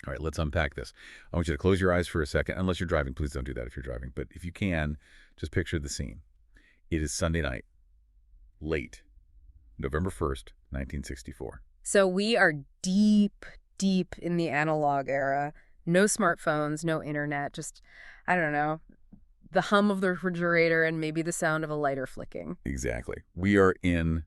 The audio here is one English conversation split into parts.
All right, let's unpack this. I want you to close your eyes for a second. Unless you're driving, please don't do that if you're driving. But if you can, just picture the scene. It is Sunday night, late, November 1st, 1964. So we are deep, deep in the analog era. No smartphones, no internet, just, I don't know, the hum of the refrigerator and maybe the sound of a lighter flicking. Exactly. We are in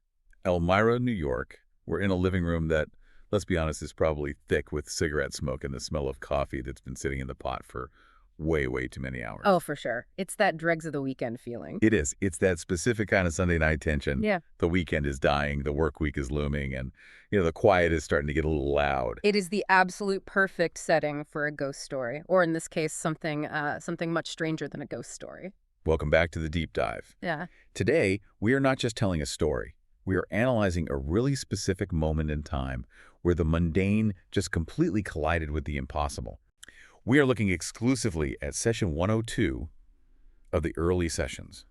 Elmira, New York. We're in a living room that, let's be honest, is probably thick with cigarette smoke and the smell of coffee that's been sitting in the pot for way, way too many hours. Oh, for sure. It's that dregs of the weekend feeling. It is. It's that specific kind of Sunday night tension. Yeah. The weekend is dying, the work week is looming, and the quiet is starting to get a little loud. It is the absolute perfect setting for a ghost story, or in this case, something much stranger than a ghost story. Welcome back to the deep dive. Yeah. Today, we are not just telling a story. We are analyzing a really specific moment in time where the mundane just completely collided with the impossible. We are looking exclusively at Session 102 of the early sessions,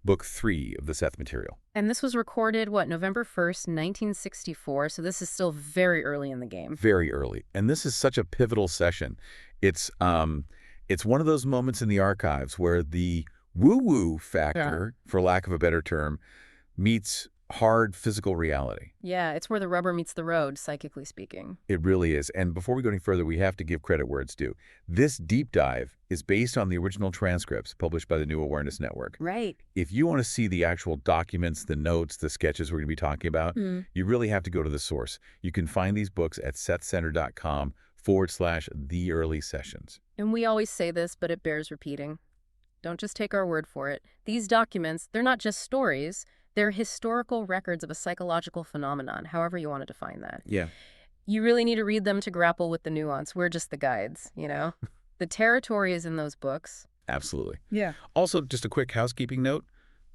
Book 3 of the Seth material. And this was recorded, November 1st, 1964, so this is still very early in the game. Very early. And this is such a pivotal session. It's one of those moments in the archives where the woo-woo factor, for lack of a better term, meets hard physical reality. Yeah, it's where the rubber meets the road, psychically speaking. It really is. And before we go any further, we have to give credit where it's due. This deep dive is based on the original transcripts published by the New Awareness Network. Right. If you want to see the actual documents, the notes, the sketches we're going to be talking about, you really have to go to the source. You can find these books at sethcenter.com/the early sessions. And we always say this, but it bears repeating. Don't just take our word for it. These documents, they're not just stories. They're historical records of a psychological phenomenon, however you want to define that. Yeah. You really need to read them to grapple with the nuance. We're just the guides, The territory is in those books. Absolutely. Yeah. Also, just a quick housekeeping note.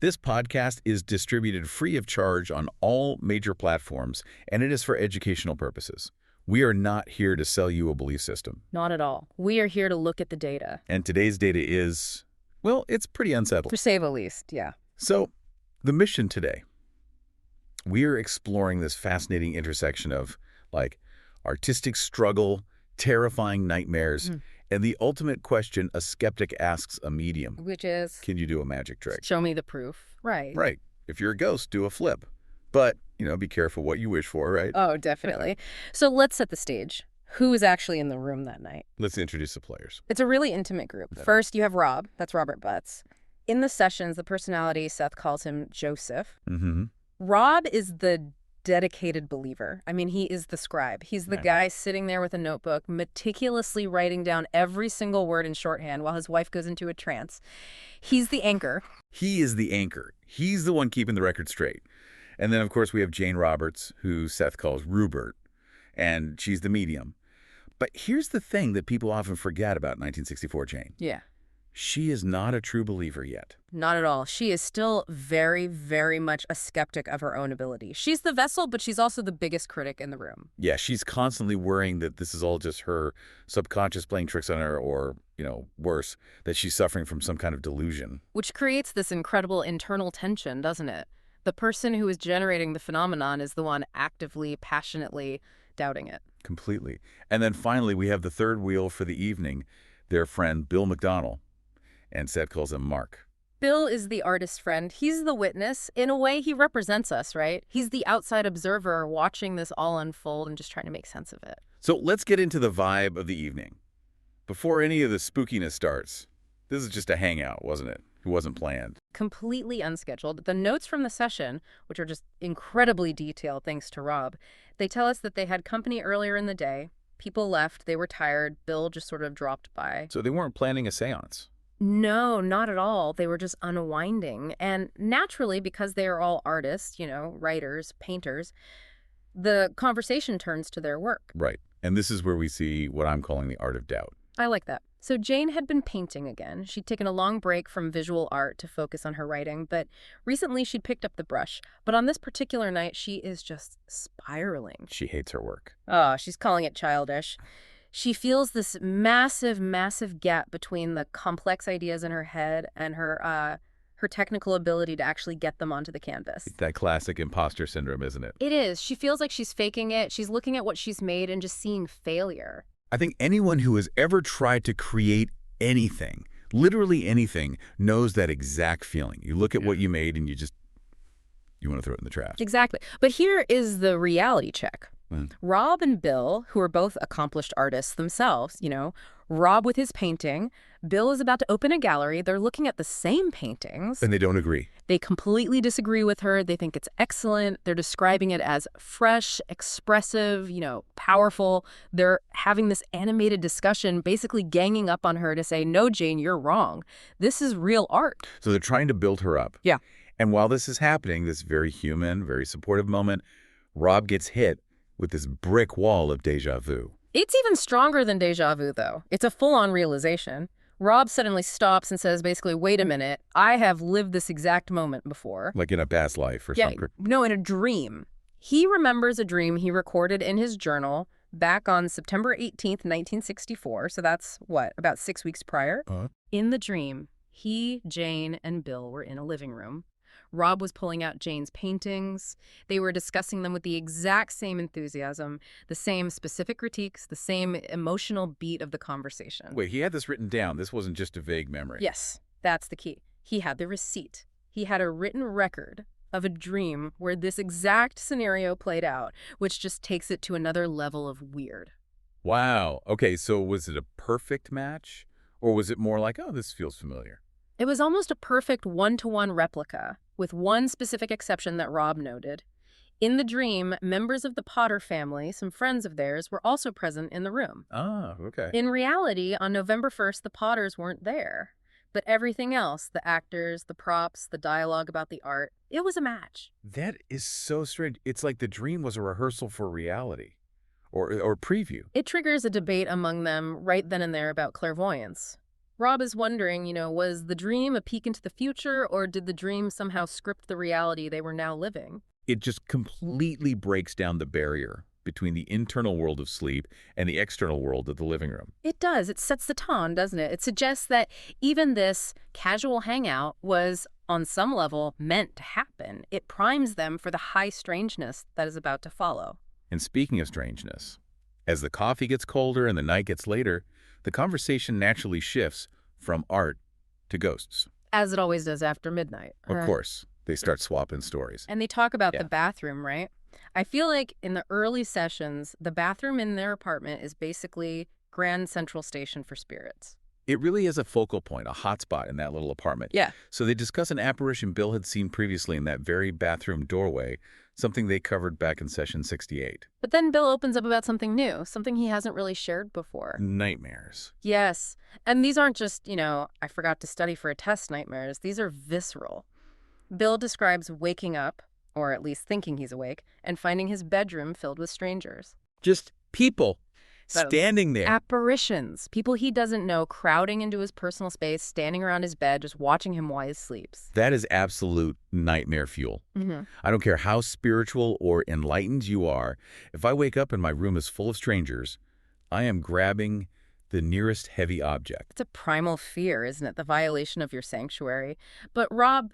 This podcast is distributed free of charge on all major platforms, and it is for educational purposes. We are not here to sell you a belief system. Not at all. We are here to look at the data. And today's data is, well, it's pretty unsettled. To say the least, yeah. So, the mission today, we are exploring this fascinating intersection of, artistic struggle, terrifying nightmares, and the ultimate question a skeptic asks a medium. Which is? Can you do a magic trick? Show me the proof. Right. Right. If you're a ghost, do a flip. But, be careful what you wish for, right? Oh, definitely. So let's set the stage. Who is actually in the room that night? Let's introduce the players. It's a really intimate group. First, you have Rob. That's Robert Butts. In the sessions, the personality, Seth calls him Joseph. Rob is the dedicated believer. I mean, he is the scribe. He's the guy sitting there with a notebook, meticulously writing down every single word in shorthand while his wife goes into a trance. He's the anchor. He is the anchor. He's the one keeping the record straight. And then, of course, we have Jane Roberts, who Seth calls Ruburt, and she's the medium. But here's the thing that people often forget about 1964 Jane. Yeah. She is not a true believer yet. Not at all. She is still very, very much a skeptic of her own ability. She's the vessel, but she's also the biggest critic in the room. Yeah, she's constantly worrying that this is all just her subconscious playing tricks on her, or, worse, that she's suffering from some kind of delusion. Which creates this incredible internal tension, doesn't it? The person who is generating the phenomenon is the one actively, passionately doubting it. Completely. And then finally, we have the third wheel for the evening, their friend Bill Macdonnel. And Seth calls him Mark. Bill is the artist friend. He's the witness. In a way, he represents us, right? He's the outside observer watching this all unfold and just trying to make sense of it. So let's get into the vibe of the evening. Before any of the spookiness starts, this is just a hangout, wasn't it? It wasn't planned. Completely unscheduled. The notes from the session, which are just incredibly detailed thanks to Rob, they tell us that they had company earlier in the day. People left. They were tired. Bill just sort of dropped by. So they weren't planning a seance. No, not at all. They were just unwinding. And naturally, because they are all artists, writers, painters, the conversation turns to their work. Right. And this is where we see what I'm calling the art of doubt. I like that. So Jane had been painting again. She'd taken a long break from visual art to focus on her writing, but recently she'd picked up the brush. But on this particular night, she is just spiraling. She hates her work. Oh, she's calling it childish. She feels this massive, massive gap between the complex ideas in her head and her technical ability to actually get them onto the canvas. It's that classic imposter syndrome, isn't it? It is. She feels like she's faking it. She's looking at what she's made and just seeing failure. I think anyone who has ever tried to create anything, literally anything, knows that exact feeling. You look at what you made and you want to throw it in the trash. Exactly. But here is the reality check. Mm. Rob and Bill, who are both accomplished artists themselves, Rob with his painting, Bill is about to open a gallery. They're looking at the same paintings. And they don't agree. They completely disagree with her. They think it's excellent. They're describing it as fresh, expressive, powerful. They're having this animated discussion, basically ganging up on her to say, no, Jane, you're wrong. This is real art. So they're trying to build her up. Yeah. And while this is happening, this very human, very supportive moment, Rob gets hit with this brick wall of déjà vu. It's even stronger than déjà vu, though. It's a full-on realization. Rob suddenly stops and says, basically, wait a minute, I have lived this exact moment before. Like in a past life or something. No, in a dream. He remembers a dream he recorded in his journal back on September 18th, 1964. So that's, about 6 weeks prior? In the dream, he, Jane, and Bill were in a living room. Rob was pulling out Jane's paintings. They were discussing them with the exact same enthusiasm, the same specific critiques, the same emotional beat of the conversation. Wait, he had this written down. This wasn't just a vague memory. Yes, that's the key. He had the receipt. He had a written record of a dream where this exact scenario played out, which just takes it to another level of weird. Wow. Okay, so was it a perfect match? Or was it more like, oh, this feels familiar? It was almost a perfect one-to-one replica, with one specific exception that Rob noted. In the dream, members of the Potter family, some friends of theirs, were also present in the room. Ah, okay. In reality, on November 1st, the Potters weren't there. But everything else, the actors, the props, the dialogue about the art, it was a match. That is so strange. It's like the dream was a rehearsal for reality, or preview. It triggers a debate among them right then and there about clairvoyance. Rob is wondering, was the dream a peek into the future, or did the dream somehow script the reality they were now living? It just completely breaks down the barrier between the internal world of sleep and the external world of the living room. It does. It sets the tone, doesn't it? It suggests that even this casual hangout was, on some level, meant to happen. It primes them for the high strangeness that is about to follow. And speaking of strangeness, as the coffee gets colder and the night gets later, the conversation naturally shifts from art to ghosts. As it always does after midnight. Of course. They start swapping stories. And they talk about the bathroom, right? I feel like in the early sessions, the bathroom in their apartment is basically Grand Central Station for spirits. It really is a focal point, a hotspot in that little apartment. Yeah. So they discuss an apparition Bill had seen previously in that very bathroom doorway, something they covered back in session 68. But then Bill opens up about something new, something he hasn't really shared before. Nightmares. Yes. And these aren't just, I forgot to study for a test nightmares. These are visceral. Bill describes waking up, or at least thinking he's awake, and finding his bedroom filled with strangers. Just people standing there. Apparitions. People he doesn't know crowding into his personal space, standing around his bed, just watching him while he sleeps. That is absolute nightmare fuel. I don't care how spiritual or enlightened you are. If I wake up and my room is full of strangers, I am grabbing the nearest heavy object. It's a primal fear, isn't it? The violation of your sanctuary. But Rob,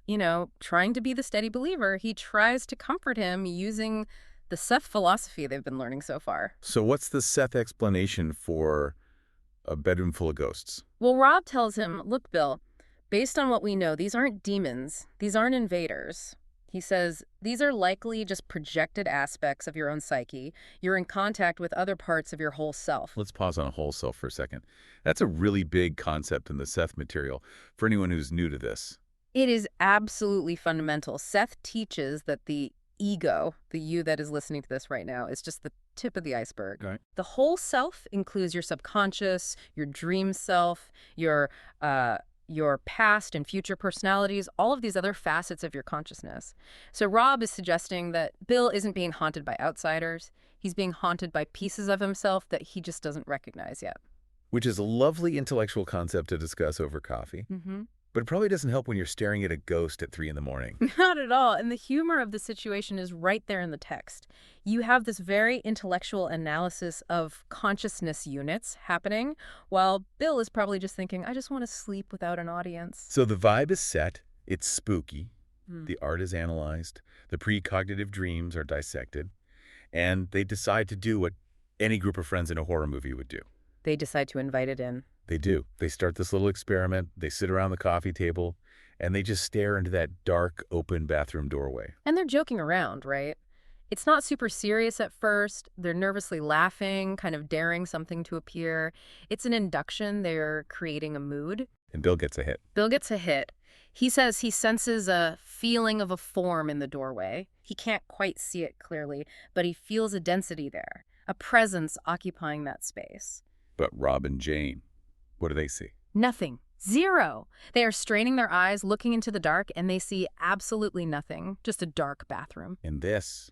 trying to be the steady believer, he tries to comfort him using the Seth philosophy they've been learning so far. So what's the Seth explanation for a bedroom full of ghosts? Well, Rob tells him, look, Bill, based on what we know, these aren't demons. These aren't invaders. He says, these are likely just projected aspects of your own psyche. You're in contact with other parts of your whole self. Let's pause on a whole self for a second. That's a really big concept in the Seth material for anyone who's new to this. It is absolutely fundamental. Seth teaches that the ego, the you that is listening to this right now, is just the tip of the iceberg. Right. The whole self includes your subconscious, your dream self, your past and future personalities, all of these other facets of your consciousness. So Rob is suggesting that Bill isn't being haunted by outsiders. He's being haunted by pieces of himself that he just doesn't recognize yet. Which is a lovely intellectual concept to discuss over coffee. But it probably doesn't help when you're staring at a ghost at 3 in the morning. Not at all. And the humor of the situation is right there in the text. You have this very intellectual analysis of consciousness units happening, while Bill is probably just thinking, I just want to sleep without an audience. So the vibe is set. It's spooky. The art is analyzed. The precognitive dreams are dissected. And they decide to do what any group of friends in a horror movie would do. They decide to invite it in. They do. They start this little experiment. They sit around the coffee table, and they just stare into that dark, open bathroom doorway. And they're joking around, right? It's not super serious at first. They're nervously laughing, kind of daring something to appear. It's an induction. They're creating a mood. And Bill gets a hit. Bill gets a hit. He says he senses a feeling of a form in the doorway. He can't quite see it clearly, but he feels a density there, a presence occupying that space. But Rob and Jane, what do they see? Nothing. Zero. They are straining their eyes, looking into the dark, and they see absolutely nothing. Just a dark bathroom. And this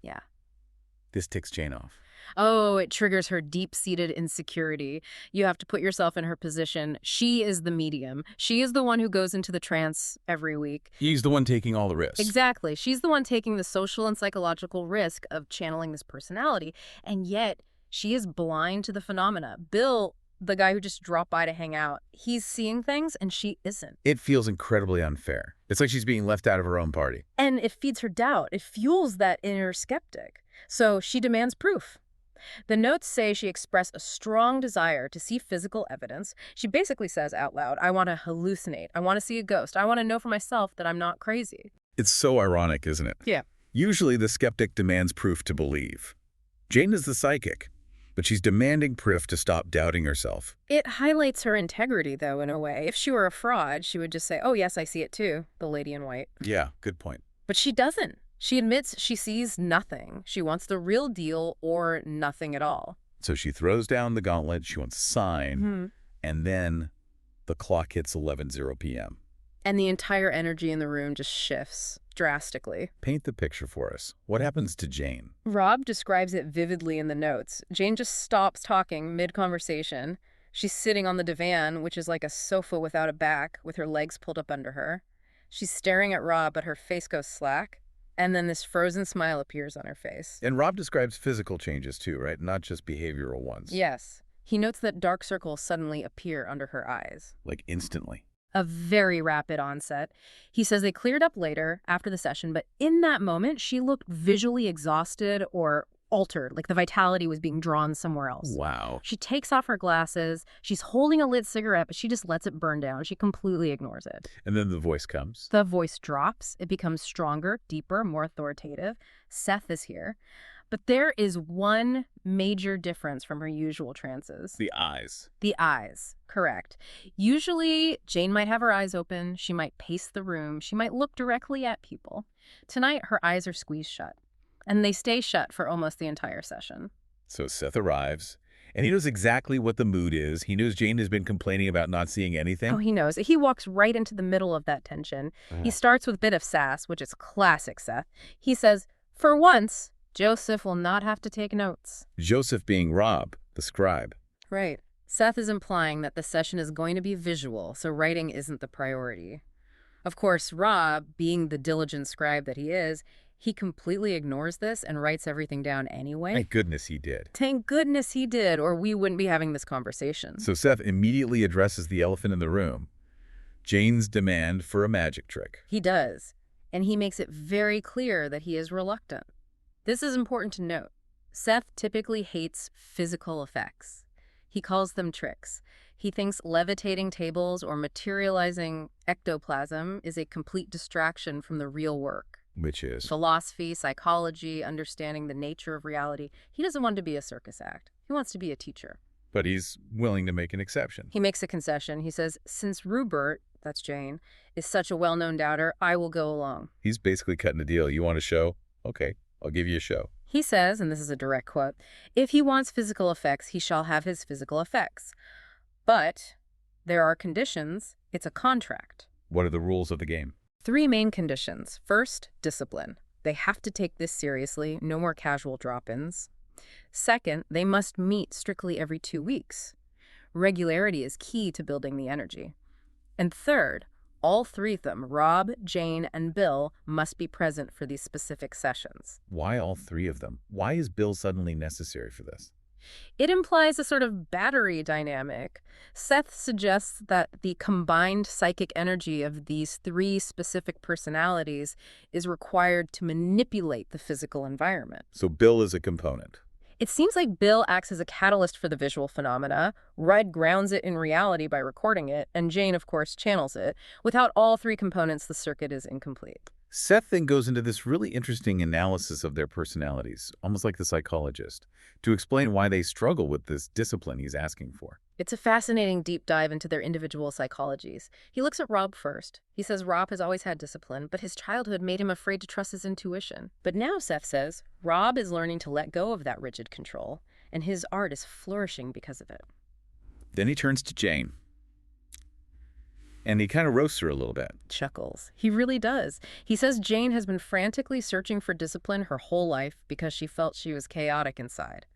ticks Jane off. Oh, it triggers her deep-seated insecurity. You have to put yourself in her position. She is the medium. She is the one who goes into the trance every week. He's the one taking all the risks. Exactly. She's the one taking the social and psychological risk of channeling this personality, and yet she is blind to the phenomena. Bill, the guy who just dropped by to hang out, he's seeing things and she isn't. It feels incredibly unfair. It's like she's being left out of her own party. And it feeds her doubt. It fuels that inner skeptic. So she demands proof. The notes say she expressed a strong desire to see physical evidence. She basically says out loud, I want to hallucinate. I want to see a ghost. I want to know for myself that I'm not crazy. It's so ironic, isn't it? Yeah. Usually the skeptic demands proof to believe. Jane is the psychic, but she's demanding proof to stop doubting herself. It highlights her integrity, though, in a way. If she were a fraud, she would just say, oh, yes, I see it too, the lady in white. Yeah, good point. But she doesn't. She admits she sees nothing. She wants the real deal or nothing at all. So she throws down the gauntlet, she wants a sign, and then the clock hits 11:00 p.m. And the entire energy in the room just shifts drastically. Paint the picture for us. What happens to Jane? Rob describes it vividly in the notes. Jane just stops talking mid-conversation. She's sitting on the divan, which is like a sofa without a back, with her legs pulled up under her. She's staring at Rob, but her face goes slack. And then this frozen smile appears on her face. And Rob describes physical changes too, right? Not just behavioral ones. Yes. He notes that dark circles suddenly appear under her eyes. Like instantly. A very rapid onset. He says they cleared up later after the session, but in that moment, she looked visually exhausted or altered, like the vitality was being drawn somewhere else. Wow. She takes off her glasses. She's holding a lit cigarette, but she just lets it burn down. She completely ignores it. And then the voice comes. The voice drops. It becomes stronger, deeper, more authoritative. Seth is here. But there is one major difference from her usual trances. The eyes. The eyes, correct. Usually, Jane might have her eyes open. She might pace the room. She might look directly at people. Tonight, her eyes are squeezed shut. And they stay shut for almost the entire session. So Seth arrives, and he knows exactly what the mood is. He knows Jane has been complaining about not seeing anything. Oh, he knows. He walks right into the middle of that tension. He starts with a bit of sass, which is classic Seth. He says, for once, Joseph will not have to take notes. Joseph being Rob, the scribe. Right. Seth is implying that the session is going to be visual, so writing isn't the priority. Of course, Rob, being the diligent scribe that he is, he completely ignores this and writes everything down anyway. Thank goodness he did. Thank goodness he did, or we wouldn't be having this conversation. So Seth immediately addresses the elephant in the room, Jane's demand for a magic trick. He does, and he makes it very clear that he is reluctant. This is important to note. Seth typically hates physical effects. He calls them tricks. He thinks levitating tables or materializing ectoplasm is a complete distraction from the real work. Which is? Philosophy, psychology, understanding the nature of reality. He doesn't want to be a circus act. He wants to be a teacher. But he's willing to make an exception. He makes a concession. He says, since Ruburt, that's Jane, is such a well-known doubter, I will go along. He's basically cutting a deal. You want a show? Okay, I'll give you a show. He says, and this is a direct quote, if he wants physical effects, he shall have his physical effects. But there are conditions. It's a contract. What are the rules of the game? 3 main conditions. First, discipline. They have to take this seriously. No more casual drop-ins. Second, they must meet strictly every 2 weeks. Regularity is key to building the energy. And third, all 3 of them, Rob, Jane, and Bill, must be present for these specific sessions. Why all 3 of them? Why is Bill suddenly necessary for this? It implies a sort of battery dynamic. Seth suggests that the combined psychic energy of these 3 specific personalities is required to manipulate the physical environment. So Bill is a component. It seems like Bill acts as a catalyst for the visual phenomena, Rudd grounds it in reality by recording it, and Jane, of course, channels it. Without all three components, the circuit is incomplete. Seth then goes into this really interesting analysis of their personalities, almost like the psychologist, to explain why they struggle with this discipline he's asking for. It's a fascinating deep dive into their individual psychologies. He looks at Rob first. He says Rob has always had discipline, but his childhood made him afraid to trust his intuition. But now, Seth says, Rob is learning to let go of that rigid control, and his art is flourishing because of it. Then he turns to Jane, and he kind of roasts her a little bit. Chuckles. He really does. He says Jane has been frantically searching for discipline her whole life because she felt she was chaotic inside.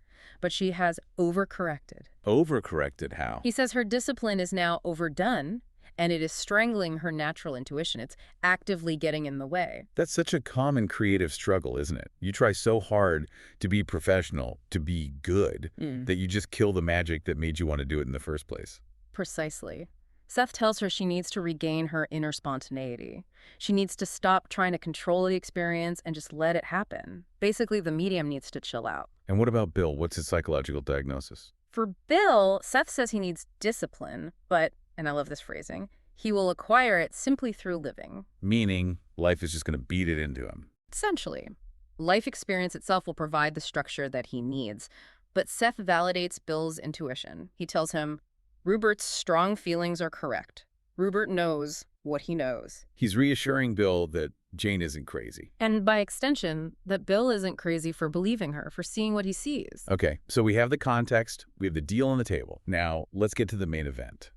But she has overcorrected. Overcorrected how? He says her discipline is now overdone, and it is strangling her natural intuition. It's actively getting in the way. That's such a common creative struggle, isn't it? You try so hard to be professional, to be good, that you just kill the magic that made you want to do it in the first place. Precisely. Seth tells her she needs to regain her inner spontaneity. She needs to stop trying to control the experience and just let it happen. Basically, the medium needs to chill out. And what about Bill? What's his psychological diagnosis? For Bill, Seth says he needs discipline, but, and I love this phrasing, he will acquire it simply through living. Meaning, life is just going to beat it into him. Essentially. Life experience itself will provide the structure that he needs. But Seth validates Bill's intuition. He tells him, Rubert's strong feelings are correct. Ruburt knows what he knows. He's reassuring Bill that Jane isn't crazy. And by extension, that Bill isn't crazy for believing her, for seeing what he sees. Okay, so we have the context, we have the deal on the table. Now, let's get to the main event.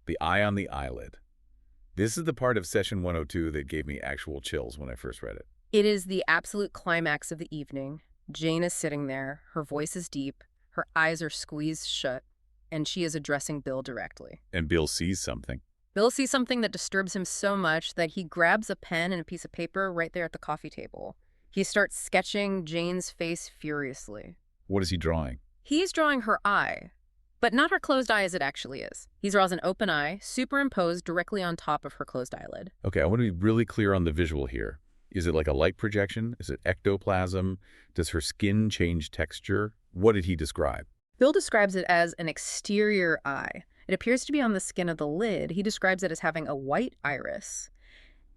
The eye on the eyelid. This is the part of session 102 that gave me actual chills when I first read it. It is the absolute climax of the evening. Jane is sitting there, her voice is deep, her eyes are squeezed shut, and she is addressing Bill directly. And Bill sees something. Bill sees something that disturbs him so much that he grabs a pen and a piece of paper right there at the coffee table. He starts sketching Jane's face furiously. What is he drawing? He's drawing her eye, but not her closed eye as it actually is. He draws an open eye, superimposed directly on top of her closed eyelid. Okay, I want to be really clear on the visual here. Is it like a light projection? Is it ectoplasm? Does her skin change texture? What did he describe? Bill describes it as an exterior eye. It appears to be on the skin of the lid. He describes it as having a white iris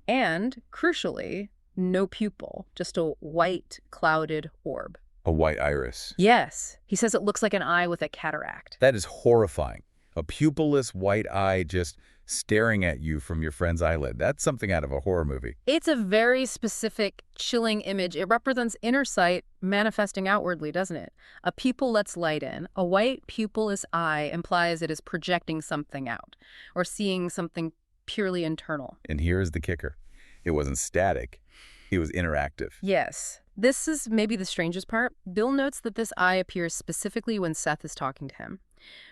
and, crucially, no pupil, just a white, clouded orb. A white iris. Yes. He says it looks like an eye with a cataract. That is horrifying. A pupilless white eye just staring at you from your friend's eyelid. That's something out of a horror movie. It's a very specific, chilling image. It represents inner sight manifesting outwardly, doesn't it? A pupil lets light in. A white pupilless eye implies it is projecting something out or seeing something purely internal. And here is the kicker. It wasn't static. It was interactive. Yes. This is maybe the strangest part. Bill notes that this eye appears specifically when Seth is talking to him.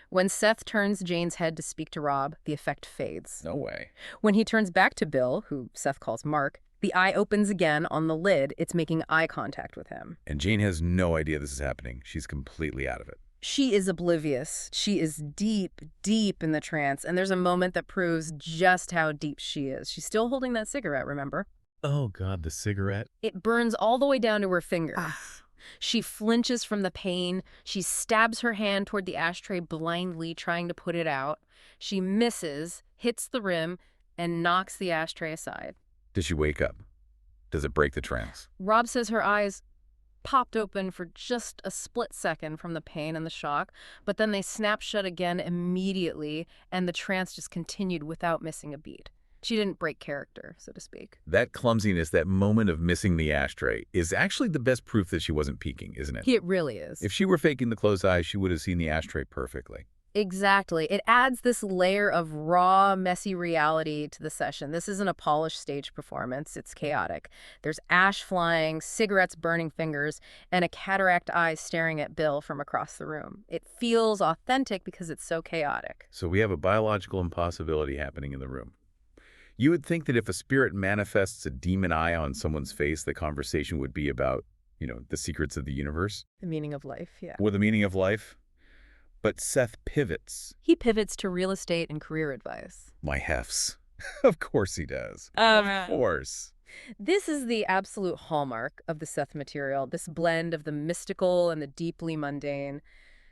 When Seth turns Jane's head to speak to Rob, the effect fades. No way. When he turns back to Bill, who Seth calls Mark, the eye opens again on the lid. It's making eye contact with him. And Jane has no idea this is happening. She's completely out of it. She is oblivious. She is deep, deep in the trance, and there's a moment that proves just how deep she is. She's still holding that cigarette, remember? Oh, God, the cigarette. It burns all the way down to her finger. She flinches from the pain. She stabs her hand toward the ashtray blindly, trying to put it out. She misses, hits the rim, and knocks the ashtray aside. Does she wake up? Does it break the trance? Rob says her eyes popped open for just a split second from the pain and the shock, but then they snapped shut again immediately, and the trance just continued without missing a beat. She didn't break character, so to speak. That clumsiness, that moment of missing the ashtray, is actually the best proof that she wasn't peeking, isn't it? It really is. If she were faking the closed eyes, she would have seen the ashtray perfectly. Exactly. It adds this layer of raw, messy reality to the session. This isn't a polished stage performance. It's chaotic. There's ash flying, cigarettes burning fingers, and a cataract eye staring at Bill from across the room. It feels authentic because it's so chaotic. So we have a biological impossibility happening in the room. You would think that if a spirit manifests a demon eye on someone's face, the conversation would be about, the secrets of the universe. The meaning of life, yeah. Or the meaning of life. But Seth pivots. He pivots to real estate and career advice. My hefts. Of course he does. Of course. This is the absolute hallmark of the Seth material, this blend of the mystical and the deeply mundane.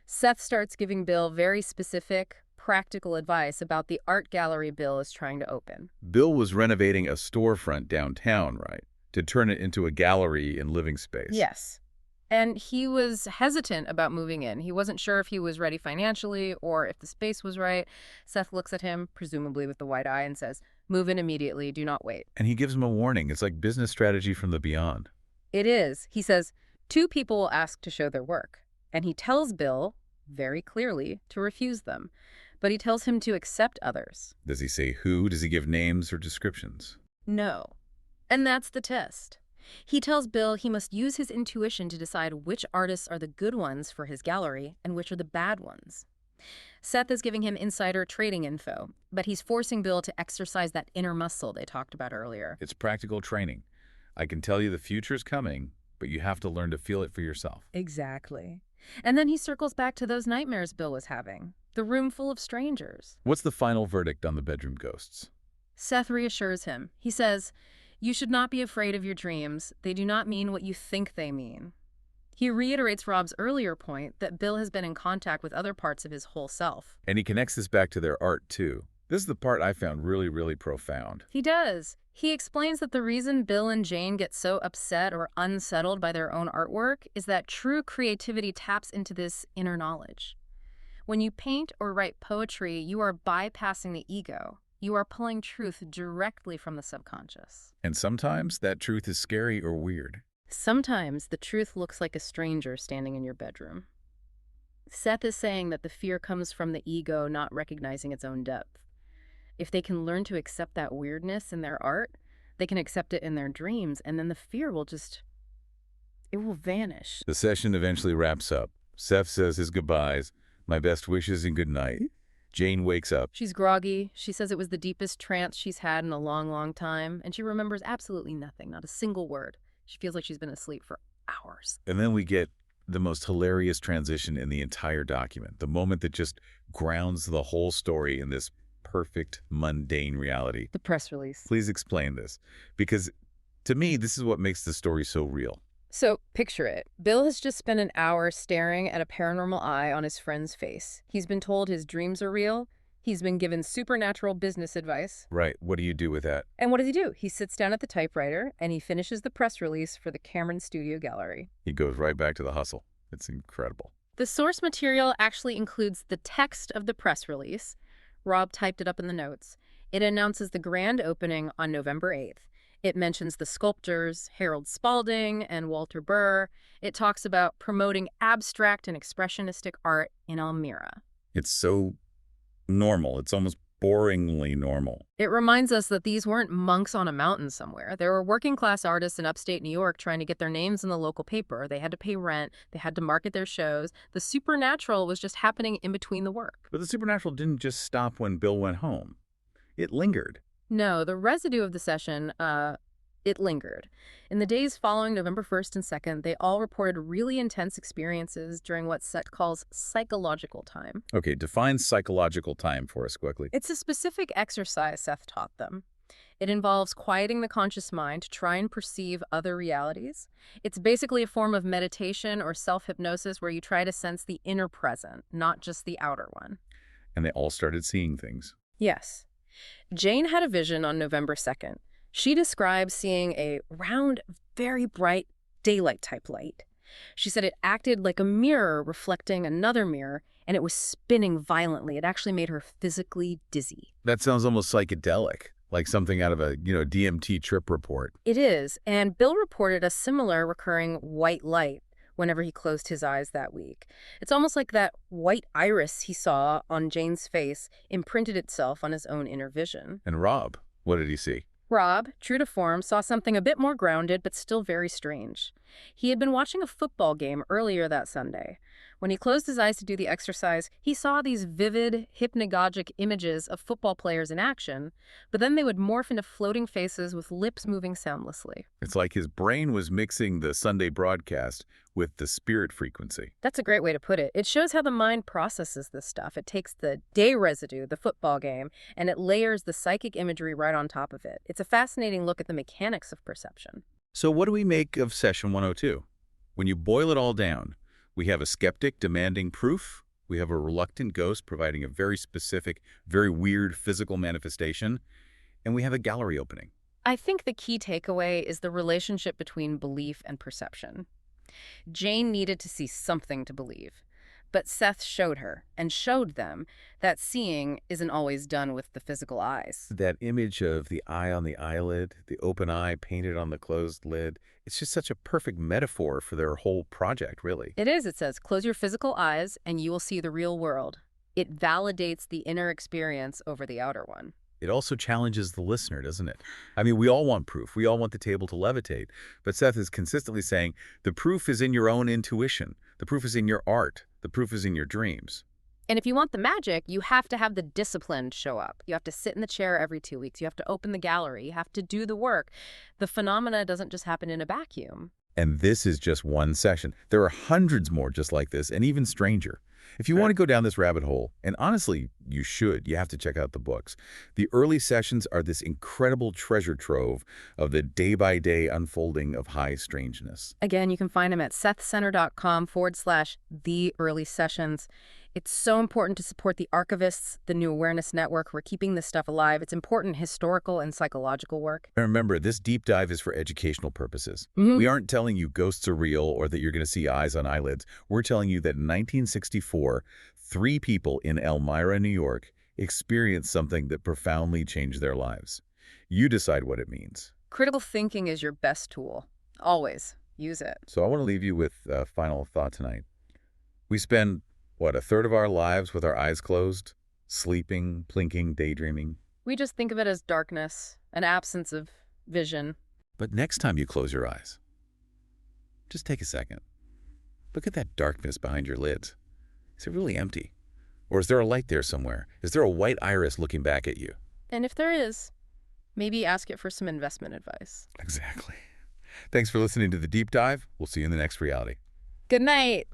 Seth starts giving Bill very specific, practical advice about the art gallery Bill is trying to open. Bill was renovating a storefront downtown, right? To turn it into a gallery and living space. Yes. And he was hesitant about moving in. He wasn't sure if he was ready financially or if the space was right. Seth looks at him, presumably with the wide eye, and says, "Move in immediately. Do not wait." And he gives him a warning. It's like business strategy from the beyond. It is. He says, "Two people will ask to show their work." And he tells Bill, very clearly, to refuse them. But he tells him to accept others. Does he say who? Does he give names or descriptions? No. And that's the test. He tells Bill he must use his intuition to decide which artists are the good ones for his gallery and which are the bad ones. Seth is giving him insider trading info, but he's forcing Bill to exercise that inner muscle they talked about earlier. It's practical training. I can tell you the future's coming, but you have to learn to feel it for yourself. Exactly. And then he circles back to those nightmares Bill was having, the room full of strangers. What's the final verdict on the bedroom ghosts? Seth reassures him. He says, "You should not be afraid of your dreams. They do not mean what you think they mean." He reiterates Rob's earlier point that Bill has been in contact with other parts of his whole self. And he connects this back to their art, too. This is the part I found really, really profound. He does. He explains that the reason Bill and Jane get so upset or unsettled by their own artwork is that true creativity taps into this inner knowledge. When you paint or write poetry, you are bypassing the ego. You are pulling truth directly from the subconscious. And sometimes that truth is scary or weird. Sometimes the truth looks like a stranger standing in your bedroom. Seth is saying that the fear comes from the ego not recognizing its own depth. If they can learn to accept that weirdness in their art, they can accept it in their dreams, and then the fear will it will vanish. The session eventually wraps up. Seth says his goodbyes, my best wishes and good night. Jane wakes up. She's groggy. She says it was the deepest trance she's had in a long, long time, and she remembers absolutely nothing, not a single word. She feels like she's been asleep for hours. And then we get the most hilarious transition in the entire document, the moment that just grounds the whole story in this perfect, mundane reality. The press release. Please explain this, because to me, this is what makes the story so real. So, picture it. Bill has just spent an hour staring at a paranormal eye on his friend's face. He's been told his dreams are real. He's been given supernatural business advice. Right. What do you do with that? And what does he do? He sits down at the typewriter and he finishes the press release for the Cameron Studio Gallery. He goes right back to the hustle. It's incredible. The source material actually includes the text of the press release. Rob typed it up in the notes. It announces the grand opening on November 8th. It mentions the sculptors, Harold Spalding and Walter Burr. It talks about promoting abstract and expressionistic art in Elmira. It's so normal. It's almost boringly normal. It reminds us that these weren't monks on a mountain somewhere. There were working-class artists in upstate New York trying to get their names in the local paper. They had to pay rent. They had to market their shows. The supernatural was just happening in between the work. But the supernatural didn't just stop when Bill went home. It lingered. No, the residue of the session, it lingered. In the days following November 1st and 2nd, they all reported really intense experiences during what Seth calls psychological time. Okay, define psychological time for us quickly. It's a specific exercise Seth taught them. It involves quieting the conscious mind to try and perceive other realities. It's basically a form of meditation or self-hypnosis where you try to sense the inner present, not just the outer one. And they all started seeing things. Yes. Jane had a vision on November 2nd. She described seeing a round, very bright daylight-type light. She said it acted like a mirror reflecting another mirror, and it was spinning violently. It actually made her physically dizzy. That sounds almost psychedelic, like something out of a, DMT trip report. It is, and Bill reported a similar recurring white light whenever he closed his eyes that week. It's almost like that white iris he saw on Jane's face imprinted itself on his own inner vision. And Rob, what did he see? Rob, true to form, saw something a bit more grounded but still very strange. He had been watching a football game earlier that Sunday. When he closed his eyes to do the exercise, he saw these vivid, hypnagogic images of football players in action, but then they would morph into floating faces with lips moving soundlessly. It's like his brain was mixing the Sunday broadcast with the spirit frequency. That's a great way to put it. It shows how the mind processes this stuff. It takes the day residue, the football game, and it layers the psychic imagery right on top of it. It's a fascinating look at the mechanics of perception. So what do we make of session 102? When you boil it all down, we have a skeptic demanding proof. We have a reluctant ghost providing a very specific, very weird physical manifestation. And we have a gallery opening. I think the key takeaway is the relationship between belief and perception. Jane needed to see something to believe, but Seth showed her and showed them that seeing isn't always done with the physical eyes. That image of the eye on the eyelid, the open eye painted on the closed lid, it's just such a perfect metaphor for their whole project, really. It is, it says, close your physical eyes and you will see the real world. It validates the inner experience over the outer one. It also challenges the listener, doesn't it? I mean, we all want proof. We all want the table to levitate. But Seth is consistently saying, the proof is in your own intuition. The proof is in your art. The proof is in your dreams. And if you want the magic, you have to have the discipline show up. You have to sit in the chair every 2 weeks. You have to open the gallery. You have to do the work. The phenomena doesn't just happen in a vacuum. And this is just one session. There are hundreds more just like this, and even stranger. If you want to go down this rabbit hole, and honestly, you should, you have to check out the books. The early sessions are this incredible treasure trove of the day-by-day unfolding of high strangeness. Again, you can find them at sethcenter.com/the-early-sessions. It's so important to support the archivists, the New Awareness Network. We're keeping this stuff alive. It's important historical and psychological work. And remember, this deep dive is for educational purposes. We aren't telling you ghosts are real or that you're going to see eyes on eyelids. We're telling you that in 1964, 3 people in Elmira, New York, experienced something that profoundly changed their lives. You decide what it means. Critical thinking is your best tool. Always use it. So I want to leave you with a final thought tonight. We spend a third of our lives with our eyes closed, sleeping, plinking, daydreaming. We just think of it as darkness, an absence of vision. But next time you close your eyes, just take a second. Look at that darkness behind your lids. Is it really empty? Or is there a light there somewhere? Is there a white iris looking back at you? And if there is, maybe ask it for some investment advice. Exactly. Thanks for listening to The Deep Dive. We'll see you in the next reality. Good night.